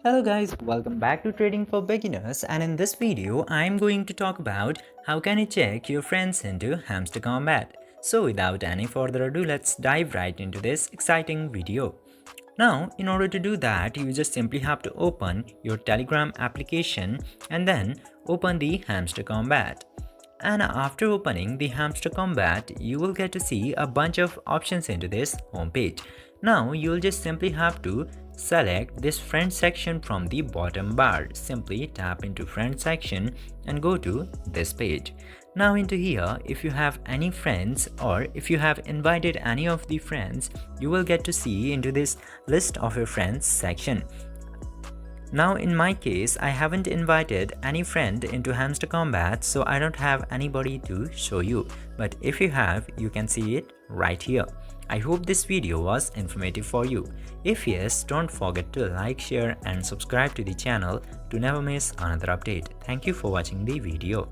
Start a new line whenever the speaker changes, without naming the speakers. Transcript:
Hello guys, welcome back to Trading for Beginners, and in this video I'm going to talk about how can you check your friends into Hamster Kombat. So without any further ado, let's dive right into this exciting video. Now, in order to do that, you just simply have to open your Telegram application and then open the Hamster Kombat. And after opening the Hamster Kombat, you will get to see a bunch of options into this homepage. Now you'll just simply have to select this friend section from the bottom bar. Simply tap into friend section and go to this page. Now into here, if you have any friends or if you have invited any of the friends, you will get to see into this list of your friends section. Now in my case, I haven't invited any friend into Hamster Kombat, so I don't have anybody to show you. But if you have, you can see it right here. I hope this video was informative for you. If yes, don't forget to like, share and subscribe to the channel to never miss another update. Thank you for watching the video.